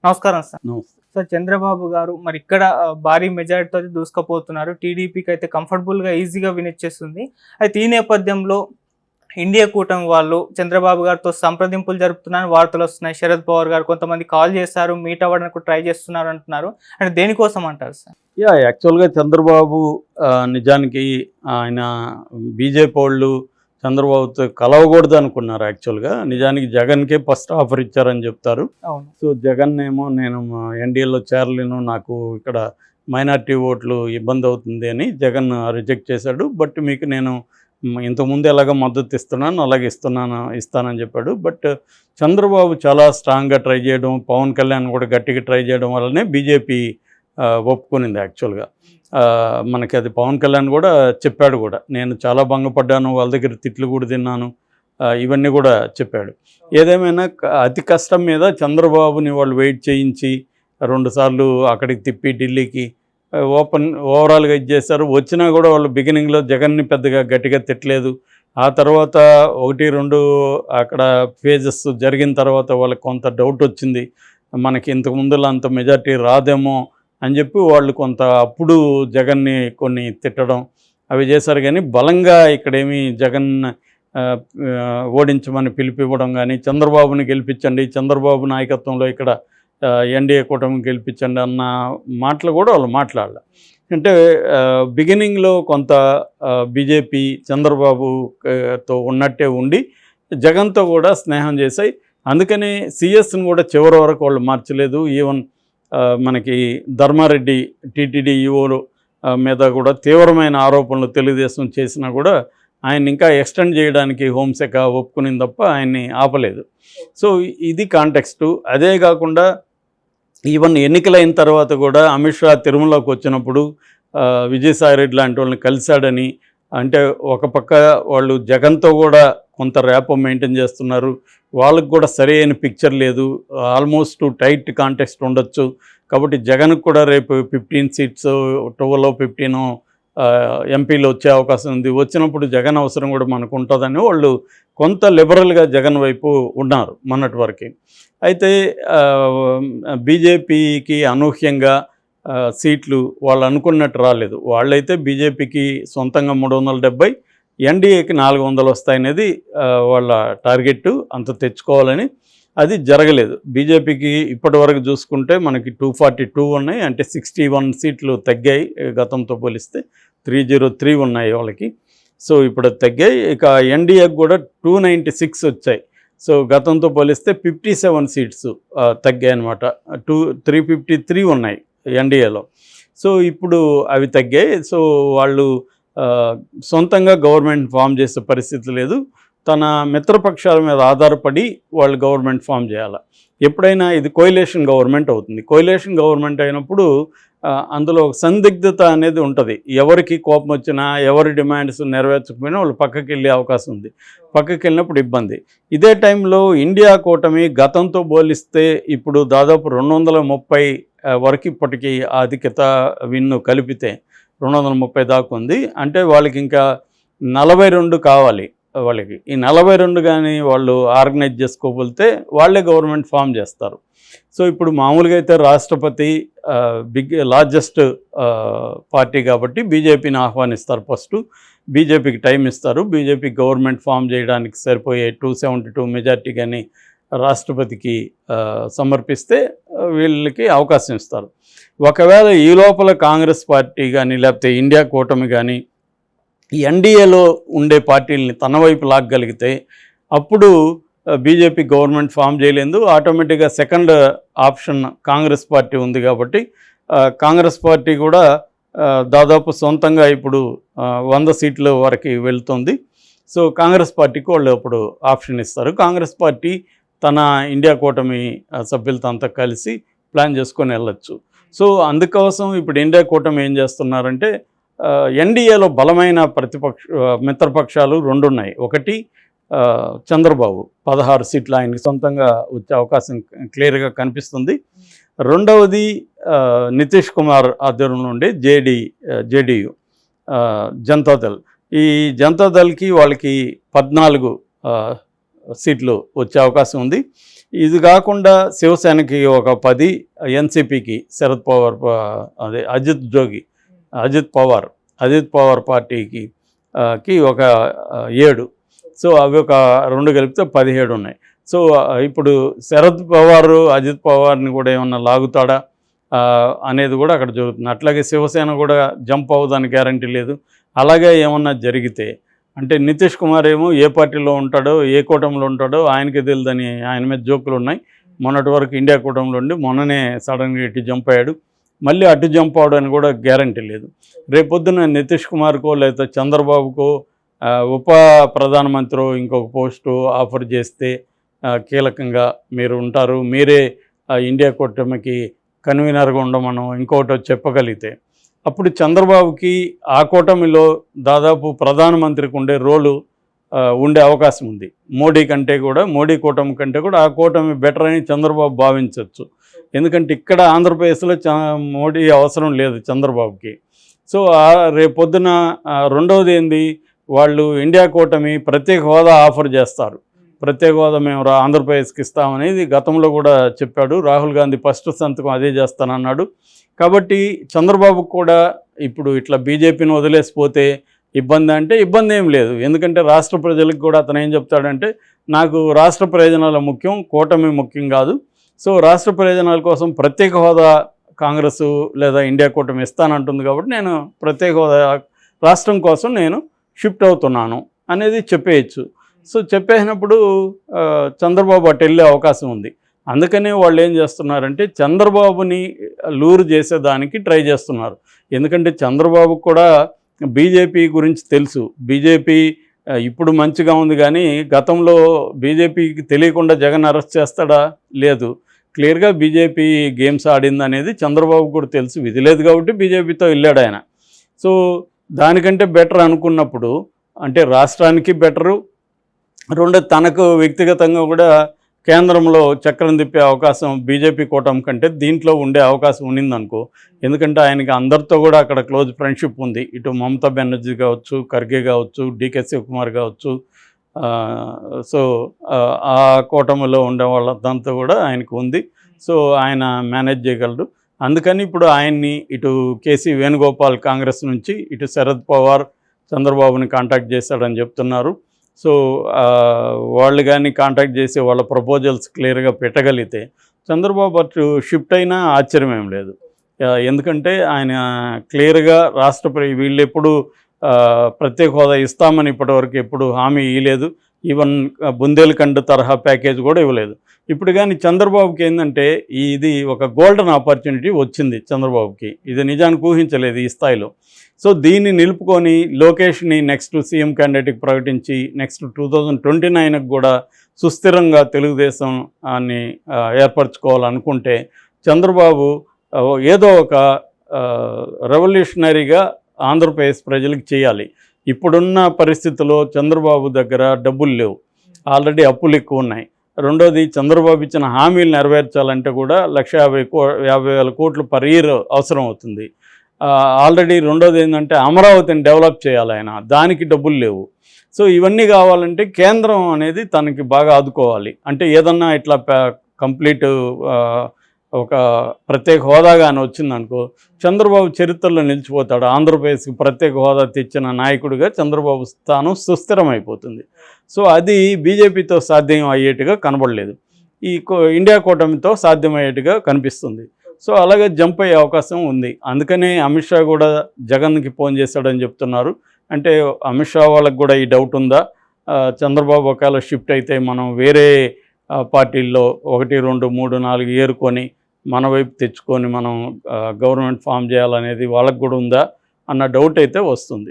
నమస్కారం సార్. నమస్తే. సార్, చంద్రబాబు గారు మరి ఇక్కడ భారీ మెజారిటీతో దూసుకుపోతున్నారు. టీడీపీకి అయితే కంఫర్టబుల్గా ఈజీగా వినిచ్చేస్తుంది. అయితే ఈ నేపథ్యంలో ఇండియా కూటమి వాళ్ళు చంద్రబాబు గారితో సంప్రదింపులు జరుపుతున్నారని వార్తలు వస్తున్నాయి. శరద్ పవార్ గారు కొంతమంది కాల్ చేశారు, మీట్ అవ్వడానికి ట్రై చేస్తున్నారు అంటున్నారు. అంటే దేనికోసం అంటారు సార్? యాక్చువల్గా చంద్రబాబు నిజానికి ఆయన బీజేపీ వాళ్ళు చంద్రబాబుతో కలవకూడదు అనుకున్నారు. యాక్చువల్గా నిజానికి జగన్కే ఫస్ట్ ఆఫర్ ఇచ్చారని చెప్తారు. అవును. సో జగన్ ఏమో నేను ఎన్డీఏలో చేరలేను, నాకు ఇక్కడ మైనార్టీ ఓట్లు ఇబ్బంది అవుతుంది అని జగన్ రిజెక్ట్ చేశాడు. బట్ మీకు నేను ఇంతకుముందు ఎలాగ మద్దతు ఇస్తున్నాను అలాగే ఇస్తానని చెప్పాడు. బట్ చంద్రబాబు చాలా స్ట్రాంగ్గా ట్రై చేయడం, పవన్ కళ్యాణ్ కూడా గట్టిగా ట్రై చేయడం వల్లనే బీజేపీ ఒప్పుకునింది. యాక్చువల్గా మనకి అది పవన్ కళ్యాణ్ కూడా చెప్పాడు కూడా, నేను చాలా భంగపడ్డాను, వాళ్ళ దగ్గర తిట్లు కూడా తిన్నాను, ఇవన్నీ కూడా చెప్పాడు. ఏదేమైనా అతి కష్టం మీద చంద్రబాబుని వాళ్ళు వెయిట్ చేయించి 2 సార్లు అక్కడికి తిప్పి ఢిల్లీకి ఓవరాల్గా ఇచ్చేశారు. వచ్చినా కూడా వాళ్ళు బిగినింగ్లో జగన్ని పెద్దగా గట్టిగా తిట్టలేదు. ఆ తర్వాత 1-2 అక్కడ ఫేజెస్ జరిగిన తర్వాత వాళ్ళకి కొంత డౌట్ వచ్చింది, మనకి ఇంతకు ముందులో అంత మెజార్టీ రాదేమో అని చెప్పి వాళ్ళు కొంత అప్పుడు జగన్ని కొన్ని తిట్టడం అవి చేశారు. కానీ బలంగా ఇక్కడేమీ జగన్ ఓడించమని పిలిపివ్వడం కానీ, చంద్రబాబుని గెలిపించండి, చంద్రబాబు నాయకత్వంలో ఇక్కడ ఎన్డీఏ కూటమి గెలిపించండి అన్న మాటలు కూడా వాళ్ళు మాట్లాడాలి. అంటే బిగినింగ్లో కొంత బీజేపీ చంద్రబాబుతో ఉన్నట్టే ఉండి జగన్తో కూడా స్నేహం చేశాయి. అందుకని సిఎస్ని కూడా చివరి వరకు వాళ్ళు మార్చలేదు. ఈవెన్ మనకి ధర్మారెడ్డి టీటీడీ ఈఓ మీద కూడా తీవ్రమైన ఆరోపణలు తెలుగుదేశం చేసినా కూడా ఆయన ఇంకా ఎక్స్టెండ్ చేయడానికి హోంశాఖ ఒప్పుకునింది తప్ప ఆయన్ని ఆపలేదు. సో ఇది కాంటెక్స్టు. అదే కాకుండా ఈవెన్ ఎన్నికలైన తర్వాత కూడా అమిత్ షా తిరుమలకి వచ్చినప్పుడు విజయసాయిరెడ్డి లాంటి వాళ్ళని కలిశాడని, అంటే ఒక పక్క వాళ్ళు జగన్తో కూడా కొంత ర్యాపో మెయింటైన్ చేస్తున్నారు, వాళ్ళకు కూడా సరైన పిక్చర్ లేదు, ఆల్మోస్ట్ టైట్ కాంటెక్స్ట్ ఉండొచ్చు. కాబట్టి జగన్కి కూడా రేపు 15 సీట్స్ 12-15 ఎంపీలు వచ్చే అవకాశం ఉంది, వచ్చినప్పుడు జగన్ అవసరం కూడా మనకు ఉంటుందని వాళ్ళు కొంత లిబరల్గా జగన్ వైపు ఉన్నారు మొన్నటి వరకు. అయితే బీజేపీకి అనూహ్యంగా సీట్లు వాళ్ళు అనుకున్నట్టు రాలేదు. వాళ్ళైతే బీజేపీకి సొంతంగా 370, ఎన్డీఏకి 400 వస్తాయనేది వాళ్ళ టార్గెట్, అంత తెచ్చుకోవాలని. అది జరగలేదు. బీజేపీకి ఇప్పటి వరకు చూసుకుంటే మనకి 242 ఉన్నాయి, అంటే 61 సీట్లు తగ్గాయి గతంతో పోలిస్తే. 303 ఉన్నాయి వాళ్ళకి. సో ఇప్పుడు తగ్గాయి. ఇక ఎన్డీఏకి కూడా 296 వచ్చాయి. సో గతంతో పోలిస్తే 57 సీట్స్ తగ్గాయి అనమాట. 353 ఉన్నాయి ఎన్డీఏలో. సో ఇప్పుడు అవి తగ్గాయి. సో వాళ్ళు సొంతంగా గవర్నమెంట్ ఫామ్ చేసే పరిస్థితి లేదు. తన మిత్రపక్షాల మీద ఆధారపడి వాళ్ళు గవర్నమెంట్ ఫామ్ చేయాలి. ఎప్పుడైనా ఇది కోయిలేషన్ గవర్నమెంట్ అవుతుంది. కోయిలేషన్ గవర్నమెంట్ అయినప్పుడు అందులో ఒక సందిగ్ధత అనేది ఉంటుంది. ఎవరికి కోపం వచ్చినా, ఎవరి డిమాండ్స్ నెరవేర్చకపోయినా వాళ్ళు పక్కకి వెళ్ళే అవకాశం ఉంది. పక్కకి వెళ్ళినప్పుడు ఇబ్బంది. ఇదే టైంలో ఇండియా కూటమి గతంతో పోలిస్తే ఇప్పుడు దాదాపు 230 వరకు ఇప్పటికీ ఆధిక్యత విన్ను కలిపితే 230 దాకా ఉంది. అంటే వాళ్ళకి ఇంకా 42 కావాలి. వాళ్ళకి ఈ 42 కానీ వాళ్ళు ఆర్గనైజ్ చేసుకోకపోతే వాళ్ళే గవర్నమెంట్ ఫామ్ చేస్తారు. సో ఇప్పుడు మామూలుగా అయితే రాష్ట్రపతి లార్జెస్ట్ పార్టీ కాబట్టి బీజేపీని ఆహ్వానిస్తారు. ఫస్ట్ బీజేపీకి టైం ఇస్తారు. బీజేపీ గవర్నమెంట్ ఫామ్ చేయడానికి సరిపోయే 272 మెజార్టీ కానీ రాష్ట్రపతికి సమర్పిస్తే వీళ్ళకి అవకాశం ఇస్తారు. ఒకవేళ ఈ లోపల కాంగ్రెస్ పార్టీ కానీ లేకపోతే ఇండియా కూటమి కానీ ఎన్డీఏలో ఉండే పార్టీలని తన వైపు లాగగలిగితే అప్పుడు బీజేపీ గవర్నమెంట్ ఫామ్ చేయలేదు. ఆటోమేటిక్గా సెకండ్ ఆప్షన్ కాంగ్రెస్ పార్టీ ఉంది. కాబట్టి కాంగ్రెస్ పార్టీ కూడా దాదాపు సొంతంగా ఇప్పుడు 100 సీట్ల వరకు వెళ్తుంది. సో కాంగ్రెస్ పార్టీకి వాళ్ళు అప్పుడు ఆప్షన్ ఇస్తారు. కాంగ్రెస్ పార్టీ తన ఇండియా కూటమి సభ్యులతో అంతా కలిసి ప్లాన్ చేసుకొని వెళ్ళచ్చు. సో అందుకోసం ఇప్పుడు ఇండియా కూటమి ఏం చేస్తున్నారంటే, ఎన్డీఏలో బలమైన మిత్రపక్షాలు 2 ఉన్నాయి. ఒకటి చంద్రబాబు 16 సీట్లు ఆయనకి సొంతంగా వచ్చే అవకాశం క్లియర్గా కనిపిస్తుంది. రెండవది నితీష్ కుమార్ ఆధ్వర్యంలో ఉండే జేడీయూ జనతాదళ్. ఈ జనతాదళ్కి వాళ్ళకి 14 సీట్లు వచ్చే అవకాశం ఉంది. ఇది కాకుండా శివసేనకి ఒక 10, ఎన్సీపీకి శరద్ పవార్ అదే అజిత్ పవార్ పార్టీకి ఒక 7. సో అవి ఒక 2 కలిపితే 17 ఉన్నాయి. సో ఇప్పుడు శరద్ పవార్ అజిత్ పవార్ని కూడా ఏమన్నా లాగుతాడా అనేది కూడా అక్కడ జరుగుతుంది. అట్లాగే శివసేన కూడా జంప్ అవ్వడానికి గ్యారంటీ లేదు. అలాగే ఏమన్నా జరిగితే అంటే నితీష్ కుమార్ ఏమో ఏ పార్టీలో ఉంటాడో ఏ కూటమిలో ఉంటాడో ఆయనకి తెలియదని ఆయన మీద జోకులు ఉన్నాయి. మొన్నటి వరకు ఇండియా కూటమిలో ఉండి మొన్ననే సడన్గా ఇటు జంప్ అయ్యాడు. మళ్ళీ అటు జంప్ అవడానికి కూడా గ్యారంటీ లేదు. రేపొద్దున నితీష్ కుమార్కో లేదా చంద్రబాబుకో ఉప ప్రధానమంత్రి ఇంకొక పోస్టు ఆఫర్ చేస్తే కీలకంగా మీరు ఉంటారు, మీరే ఇండియా కూటమికి కన్వీనర్గా ఉండమనం ఇంకోటి చెప్పగలిగితే అప్పుడు చంద్రబాబుకి ఆ కూటమిలో దాదాపు ప్రధానమంత్రికి ఉండే రోలు ఉండే అవకాశం ఉంది. మోడీ కూటమి కంటే కూడా ఆ కూటమి బెటర్ అని చంద్రబాబు భావించవచ్చు. ఎందుకంటే ఇక్కడ ఆంధ్రప్రదేశ్లో మోడీ అవసరం లేదు చంద్రబాబుకి. సో రేపొద్దున రెండవది ఏంది, వాళ్ళు ఇండియా కూటమి ప్రత్యేక హోదా ఆఫర్ చేస్తారు. ప్రత్యేక హోదా మేము ఆంధ్రప్రదేశ్కి ఇస్తామనేది గతంలో కూడా చెప్పాడు. రాహుల్ గాంధీ ఫస్ట్ సంతకం అదే చేస్తానన్నాడు. కాబట్టి చంద్రబాబుకు కూడా ఇప్పుడు ఇట్లా బీజేపీని వదిలేసిపోతే ఇబ్బంది అంటే ఇబ్బంది ఏం లేదు. ఎందుకంటే రాష్ట్ర ప్రజలకు కూడా అతను ఏం చెప్తాడంటే, నాకు రాష్ట్ర ప్రయోజనాలు ముఖ్యం, కూటమి ముఖ్యం కాదు. సో రాష్ట్ర ప్రయోజనాల కోసం ప్రత్యేక హోదా కాంగ్రెస్ లేదా ఇండియా కూటమి ఇస్తానంటుంది కాబట్టి నేను ప్రత్యేక హోదా రాష్ట్రం కోసం నేను షిఫ్ట్ అవుతున్నాను అనేది చెప్పేయచ్చు. సో చెప్పేసినప్పుడు చంద్రబాబు అటు వెళ్ళే అవకాశం ఉంది. అందుకనే వాళ్ళు ఏం చేస్తున్నారంటే చంద్రబాబుని లూరు చేసేదానికి ట్రై చేస్తున్నారు. ఎందుకంటే చంద్రబాబు కూడా బీజేపీ గురించి తెలుసు. బీజేపీ ఇప్పుడు మంచిగా ఉంది, కానీ గతంలో బీజేపీకి తెలియకుండా జగన్ అరెస్ట్ చేస్తాడా? లేదు. క్లియర్గా బీజేపీ గేమ్స్ ఆడింది అనేది చంద్రబాబు కూడా తెలుసు. విధి లేదు కాబట్టి బీజేపీతో వెళ్ళాడు ఆయన. సో దానికంటే బెటర్ అనుకున్నప్పుడు అంటే రాష్ట్రానికి బెటరు, రెండోది తనకు వ్యక్తిగతంగా కూడా కేంద్రంలో చక్రం తిప్పే అవకాశం బీజేపీ కూటమి కంటే దీంట్లో ఉండే అవకాశం ఉండిందనుకో. ఎందుకంటే ఆయనకి అందరితో కూడా అక్కడ క్లోజ్ ఫ్రెండ్షిప్ ఉంది. ఇటు మమతా బెనర్జీ కావచ్చు, ఖర్గే కావచ్చు, డీకే శివకుమార్ కావచ్చు. సో ఆ కూటమిలో ఉండే వాళ్ళంతా కూడా ఆయనకు ఉంది. సో ఆయన మేనేజ్ చేయగలరు. అందుకని ఇప్పుడు ఆయన్ని ఇటు కేసీ వేణుగోపాల్ కాంగ్రెస్ నుంచి, ఇటు శరద్ పవార్ చంద్రబాబుని కాంటాక్ట్ చేశాడని చెప్తున్నారు. సో వాళ్ళు కానీ కాంటాక్ట్ చేసి వాళ్ళ ప్రపోజల్స్ క్లియర్గా పెట్టగలిగితే చంద్రబాబు అటు షిఫ్ట్ అయినా ఆశ్చర్యం ఏం లేదు. ఎందుకంటే ఆయన క్లియర్గా వీళ్ళు ఎప్పుడు ప్రత్యేక హోదా ఇస్తామని ఇప్పటివరకు ఎప్పుడు హామీ ఇవ్వలేదు. ఈవెన్ బుందేల్ఖండ్ తరహా ప్యాకేజ్ కూడా ఇవ్వలేదు. ఇప్పుడు కానీ చంద్రబాబుకి ఏంటంటే ఇది ఒక గోల్డెన్ ఆపర్చునిటీ వచ్చింది చంద్రబాబుకి. ఇది నిజానికి ఊహించలేదు ఈ స్థాయిలో. సో దీన్ని నిలుపుకొని లోకేష్ని నెక్స్ట్ సీఎం క్యాండిడేట్కి ప్రకటించి నెక్స్ట్ 2029కి కూడా సుస్థిరంగా తెలుగుదేశాన్ని ఏర్పరచుకోవాలనుకుంటే చంద్రబాబు ఏదో ఒక రెవల్యూషనరీగా ఆంధ్రప్రదేశ్ ప్రజలకు చేయాలి. ఇప్పుడున్న పరిస్థితుల్లో చంద్రబాబు దగ్గర డబ్బులు లేవు, ఆల్రెడీ అప్పులు ఎక్కువ ఉన్నాయి. రెండోది చంద్రబాబు ఇచ్చిన హామీలు నెరవేర్చాలంటే కూడా 1,50,000 కోట్లు పర్ ఇయర్ అవసరం అవుతుంది. ఆల్రెడీ రెండోది ఏంటంటే అమరావతిని డెవలప్ చేయాలి ఆయన, దానికి డబ్బులు లేవు. సో ఇవన్నీ కావాలంటే కేంద్రం అనేది తనకి బాగా ఆదుకోవాలి. అంటే ఏదన్నా ఇట్లా కంప్లీట్ ఒక ప్రత్యేక హోదాగానే వచ్చిందనుకో చంద్రబాబు చరిత్రలో నిలిచిపోతాడు. ఆంధ్రప్రదేశ్కి ప్రత్యేక హోదా తెచ్చిన నాయకుడిగా చంద్రబాబు స్థానం సుస్థిరమైపోతుంది. సో అది బీజేపీతో సాధ్యం అయ్యేట్టుగా కనబడలేదు, ఈ ఇండియా కూటమితో సాధ్యమయ్యేట్టుగా కనిపిస్తుంది. సో అలాగే జంప్ అయ్యే అవకాశం ఉంది. అందుకనే అమిత్ షా కూడా జగన్కి ఫోన్ చేశాడని చెప్తున్నారు. అంటే అమిత్ షా వాళ్ళకి కూడా ఈ డౌట్ ఉందా, చంద్రబాబు ఒకవేళ షిఫ్ట్ అయితే మనం వేరే పార్టీల్లో 1, 2, 3, 4 ఏరుకొని మన వైపు తెచ్చుకొని మనం గవర్నమెంట్ ఫామ్ చేయాలనేది వాళ్ళకు కూడా ఉందా అన్న డౌట్ అయితే వస్తుంది.